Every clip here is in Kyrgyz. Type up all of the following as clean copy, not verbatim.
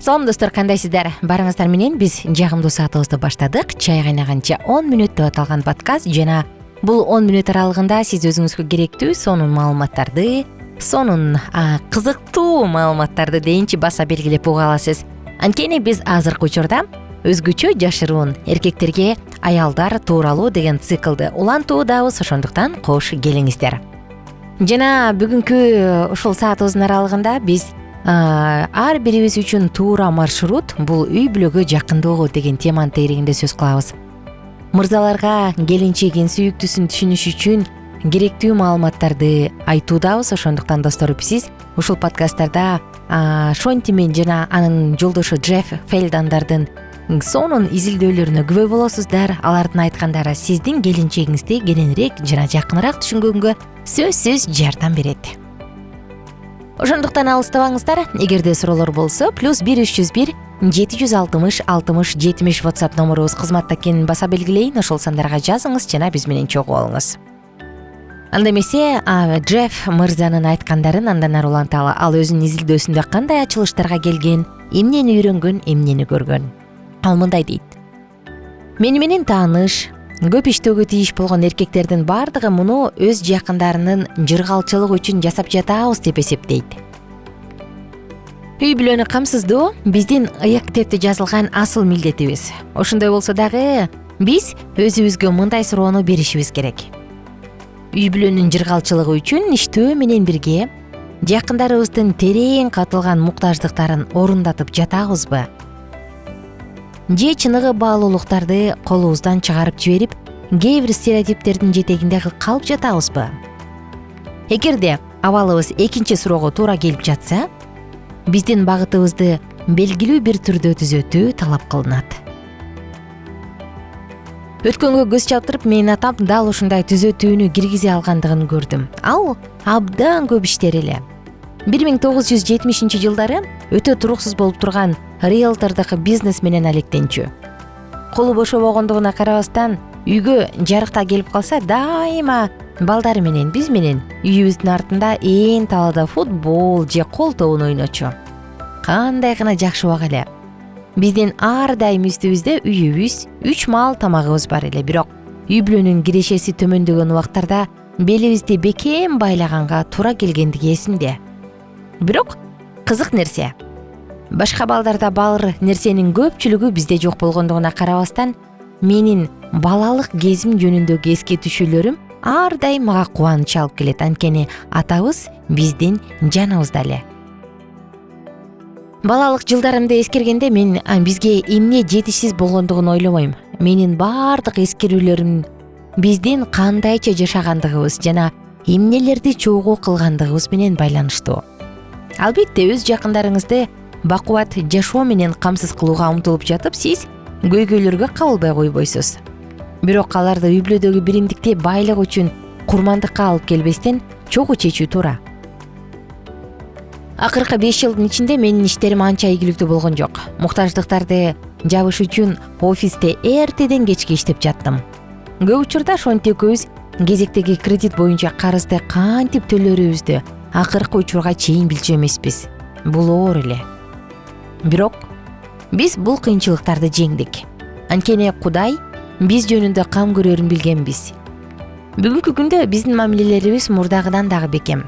Салам достор, кандайсыздар? Барыңыздар менен биз жагымдуу саатыбызды баштадык. Чай кайнаганча 10 мүнөт деп аталган подкаст жана бул 10 мүнөт аралыгында сиз өзүңүзгө керектүү сонун маалыматтарды, сонун кызыктуу маалыматтарды дейинчи баса белгилеп уга аласыз. Анткени биз азыркы учурда өзгөчө жашыруун эркектерге аялдар тууралуу деген циклды улантуудабыз, ошондуктан кош келиңиздер. Жана бүгүнкү ушул саатыбыздын аралыгында биз ар бирибиз үчүн туура маршрут бул үй бүлөгө жакындоо деген теманын тегерегинде сөз кылабыз. Мырзаларга келинчегин, сүйүктүүсүн түшүнүш үчүн керектүү маалыматтарды айтуудабыз. Ошондуктан достор, сиз ушул подкасттарда Шонти мен жана анын жолдошу Джефф Фелдандардын сонун изилдөөлөрүнө күбө болосуздар. Алардын айткандары сиздин келинчегиңизди кененирээк жана жакыныраак түшүнгөнгө сөзсүз жардам берет. Ошондуктан алыстабаңыздар. Эгерде суроолор болсо, +1 301 760 60 70 WhatsApp номерубуз кызматта экенин баса белгилейин. Ошол сандарга жазыңыз жана биз менен чогуу болуңуз. Анда эмесе Джефф мырзанын айткандарын андан ары уланталы. Ал өзүнүн изилдөөсүндө кандай ачылыштарга келген, эмнени үйрөнгөн, эмнени көргөн. Ал мындай дейт: Мени менен тааныш, көп иштөөгө тийиш болгон эркектердин бардыгы муну өз жакындарынын жыргалчылыгы үчүн жасап жатабыз деп эсептейт. Үй бүлөнү камсыздоо биздин ыйык китепте жазылган асыл милдетибиз. Ошондой болсо дагы биз өзүбүзгө мындай суроону беришибиз керек. Үй бүлөнүн жыргалчылыгы үчүн иштөө менен бирге жакындарыбыздын терең катылган муктаждыктарын орундатып жатабызбы? Же чыныгы баалуулуктарды колубуздан чыгарып жиберип, кээ бир стереотиптердин жетегинде калып жатабызбы? Эгерде абалыбыз экинчи суроого туура келип жатса, биздин багытыбызды белгилүү бир түрдө түзөтүү талап кылынат. Өткөнгө көз чаптырып, менин атам дал ушундай түзөтүүнү киргизе алгандыгын көрдүм. Ал абдан көп иштер эле. 1970-жылдары өтө туруксуз болуп турган риэлтордук бизнес менен алектенчү. Колу бошобогондугуна карабастан, үйгө жарыкта келип калса, дайыма балдары менен, биз менен үйүбүздүн артында ээн талаада футбол же кол тобун ойночу. Кандай гана жакшы убак эле. Биздин ар дайым үстүбүздө үйүбүз, 3 маал тамагыбыз бар эле. Бирок үй бүлөнүн кирешеси төмөндөгөн убактарда белибизди бекем байлаганга туура келгендиги эсимде. Бирок кызык нерсе, башка балдарда бар нерсенин көпчүлүгү бизде жок болгондугуна карабастан, менин балалык кезим жөнүндөгү эске түшүүлөрүм ар дайым мага кубаныч алып келет. Анткени атабыз биздин жаныбызда эле. Балалык жылдарымды эскергенде мен бизге эмне жетишсиз болгондугун ойлобойм. Менин бардык эскерүүлөрүм биздин кандайча жашагандыгыбыз жана эмнелерди чогуу кылгандыгыбыз менен байланыштуу. Албетте, өз жакындарыңызды бакубат жашоо менен камсыз кылууга умтулуп жатып, сиз көйгөйлөргө кабылбай койбойсуз. Бирок аларды үй бүлөдөгү биримдикти байлык үчүн курмандыкка алып келбестен чогуу чечүү туура. Акыркы 5 жылдын ичинде менин иштерим анча ийгиликтүү болгон жок. Муктаждыктарды жабыш үчүн офисте эртеден кечке иштеп жаттым. Көп учурда Шонти экөөбүз кезектеги кредит боюнча карызды кантип төлөрүбүздү акыркы учурга чейин билчү эмеспиз. Бул оор эле. Бирок биз бул кыйынчылыктарды жеңдик. Анткени Кудай биз жөнүндө кам көрөрүн билгенбиз. Бүгүнкү күндө биздин мамилелерибиз мурдагыдан дагы бекем.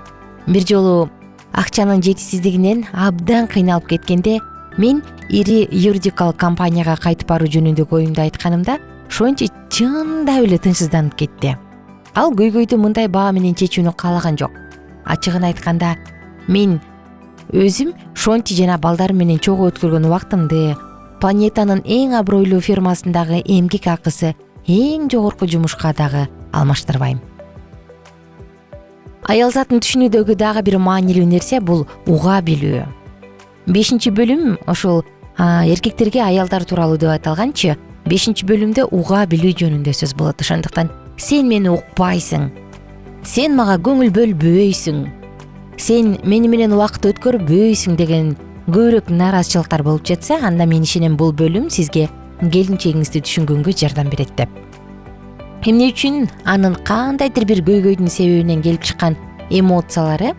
Бир жолу акчанын жетишсиздигинен абдан кыйналып кеткенде, мен ири юридикалык компанияга кайтып баруу жөнүндөгү оюмду айтканымда, Шонти чындап эле тынчсызданып кетти. Ал көйгөйдү мындай баа менен чечүүнү каалаган жок. Ачыгын айтканда, мен өзүм Шонти жана балдарым менен чогуу өткөргөн убактымды, планетанын эң абройлуу фирмасындагы эмгек акысы, эң жогорку жумушка дагы алмаштырбайм. Аял затын түшүнүүдөгү дагы бир маанилүү нерсе бул уга билүү. 5-бөлүм ошол эркектерге аялдар тууралуу деп аталганчы, 5-бөлүмдө уга билүү жөнүндө сөз болот. Ошондуктан сен мени укпайсың, сен мага көңүл бөлбөйсүң, сен мени менен убакыт өткөрбөйсүң деген көбүрөөк нааразычылыктар болуп жатса, анда мен ишенем бул бөлүм сизге келинчегиңизди түшүнгөнгө жардам берет деп. Эмне үчүн анын кандайдыр бир көйгөйдүн себебинен келип чыккан эмоциялары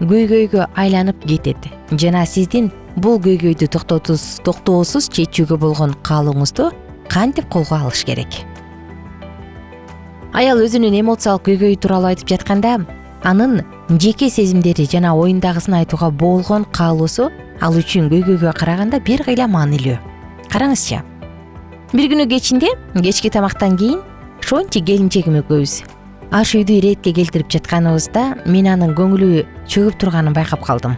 көйгөйгө айланып кетет жана сиздин бул көйгөйдү токтоосуз чечүүгө болгон каалооңузду кантип колго алыш керек? Аял өзүнүн эмоциялык көйгөйү тууралуу айтып жатканда, анын жеке сезимдери жана оюндагысын айтууга болгон каалоосу ал үчүн көйгөйгө караганда бир кыйла маанилүү. Караңызчы. Бир күнү кечки тамактан кийин Шонти келинчегим экөөбүз аш үйдү иретке келтирип жатканыбызда мен анын көңүлү чөгүп турганын байкап калдым.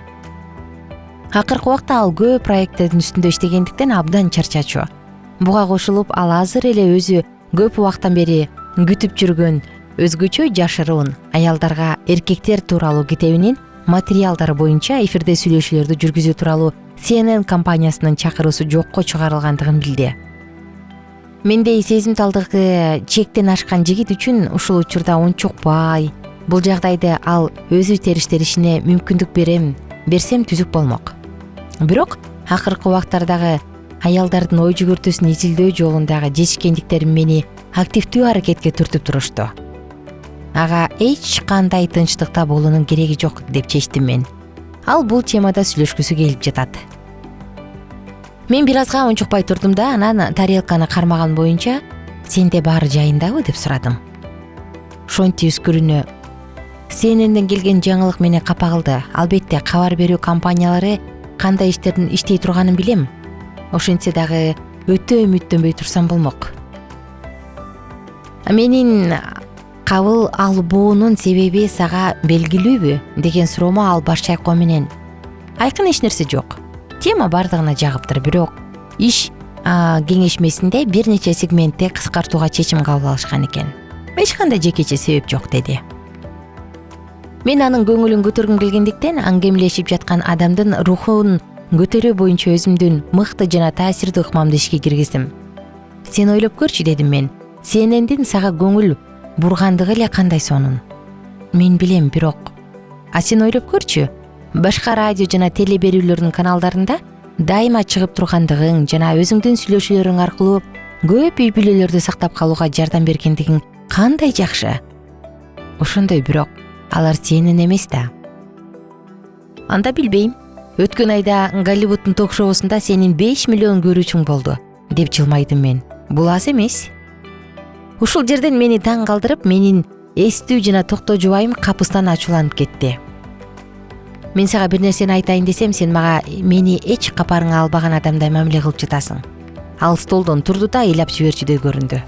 Акыркы убакта ал көп проекттердин үстүндө иштегендиктен абдан чарчачу. Буга кошулуп ал азыр эле өзү көп убактан бери күтүп жүргөн өзгөчө жашыруун аялдарга эркектер тууралуу китебинин материалдары боюнча эфирде сүйлөшүүлөрдү жүргүзүү тууралуу CNN компаниясынын чакыруусу жокко чыгарылгандыгын билди. Мендей сезимталдыгы чектен ашкан жигит үчүн ушул учурда унчук бай. Бул жагдайда ал өзү териштиришине мүмкүндүк берсем түзүк болмок. Бирок акыркы убактардагы аялдардын ой жүгүртүүсүн изилдөө жолундагы жетишкендиктерим мени активдүү аракетке түртүп турушту. Ага эч кандай тынчтыкта болуунун кереги жок деп чечтим мен. Ал бул темада сүйлөшкүсү келип жатат. Мен бир азга унчукпай турдум да, анан тарелканы кармаган боюнча сенде баары жайындабы деп сурадым. Шонти үскүрүнө CNN-ден келген жаңылык мени капа кылды. Албетте кабар берүү компаниялары кандай иштердин иштей турганын билем. Ошентсе дагы өтө үмүттөнбөй турсам болмок. Менин кабыл албоонун себеби сага белгилүүбү деген суроомо ал баш чайкоо менен айкын эч нерсе жок. Тема бардыгына жагыптыр, бирок иш кеңешмесинде бир нече сегментте кыскартууга чечим кабыл алышкан экен. Эч кандай жекече себеп жок деди. Мен анын көңүлүн көтөргүм келгендиктен аңгемелешип жаткан адамдын рухун көтөрүү боюнча өзүмдүн мыкты жана таасирдүү ыкмамды ишке киргиздим. Сен ойлоп көрчү дедим мен. CNN-дин сага көңүл бургандыгы эле кандай сонун. Мен билем, бирок сен ойлоп көрчү. Башка радио жана теле берүүлөрдүн каналдарында дайыма чыгып тургандыгың жана өзүңдүн сүйлөшүүлөрүң аркылуу көп үй бүлөлөрдү сактап калууга жардам бергендигиң кандай жакшы. Ошондой, бирок алар сенин эмес да. Анда билбейм. Өткөн айда Голливуддун ток-шоусунда сенин 5 миллион көрүүчүң болду деп жылмайдым мен. Бул аз эмес. Ушул жерден мени таң калтырып, менин эстүү жана токтоо жубайым капыстан ачууланып кетти. Мен сага бир нерсени айтайын десем, сен мага мени эч капарыңа албаган адамдай мамиле кылып жатасың. Ал столдон турду да ыйлап жиберчүдөй көрүндү.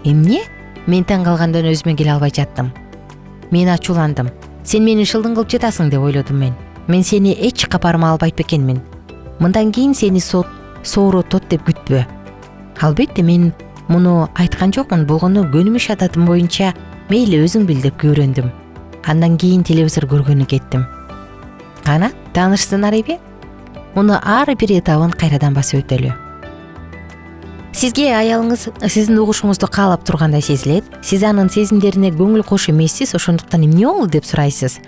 Эмне? Мен таң калгандан өзүмө келе албай жаттым. Мен ачууландым. Сен мени шылдың кылып жатасың деп ойлодум мен. Мен сени эч капарыма албайт бекенмин. Мындан кийин сени сооротот деп күтпө. Албетте мен муну айткан жокмун, болгону көнүмүш адатым боюнча мейли өзүң бил деп күбөрөндүм. Андан кийин телевизор көргөнү кеттим. Кана, тааныш сценарийби? Муну ар бир этабын кайрадан басып өтөлү. Сизге аялыңыз сиздин угушуңузду каалап тургандай сезилет. Сиз анын сезимдерине көңүл кош эмессиз, ошондуктан эмне болду деп сурайсыз.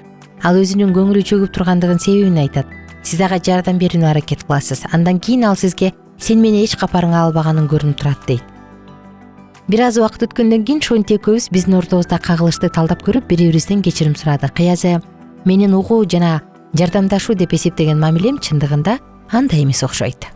Ал өзүнүн көңүлү чөгүп тургандыгын себебин айтат. Сиз ага жардам берүүнү аракет кыласыз. Андан кийин ал сизге сен мени эч капарыңа албаганың көрүнүп турат дейт. Бир аз убакыт өткөндөн кийин Шонти экөөбүз биздин ортобузда кагылышты талдап көрүп, бири-бирибизден кечирим сурадык. Кыязы менин угуу жана жардамдашуу деп эсептеген мамилем чындыгында андай эмес окшойт.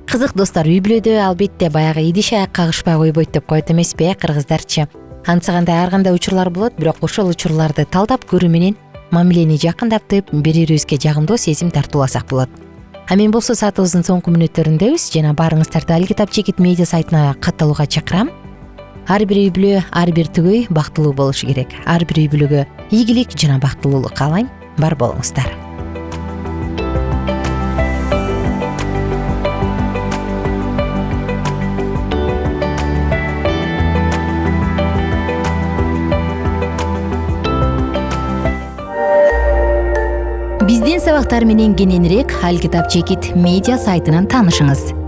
Кызык достор, үй бүлөдө албетте баягы идиш аяк кагышпай койбойт деп коет эмеспи, кыргыздарчы. Ансыгандай ар кандай учурлар болот, бирок ошол учурларды талдап көрүү менен мамилени жакындатып, бири-бирибизге жагымдуу сезим тартууласак болот. Мен болсо саатыбыздын соңку мүнөттөрүндөбүз жана баарыңыздарды Алкитап Чекит медиа сайтына катталууга чакырам. Ар бир үй бүлө, ар бир түгөй бактылуу болушу керек. Ар бир үй бүлөгө ийгилик жана бактылуулук каалайм. Бар болуңуздар. Биздин сабактар менен кененирээк Алкитап Чекит медиа сайтынан таанышыңыз.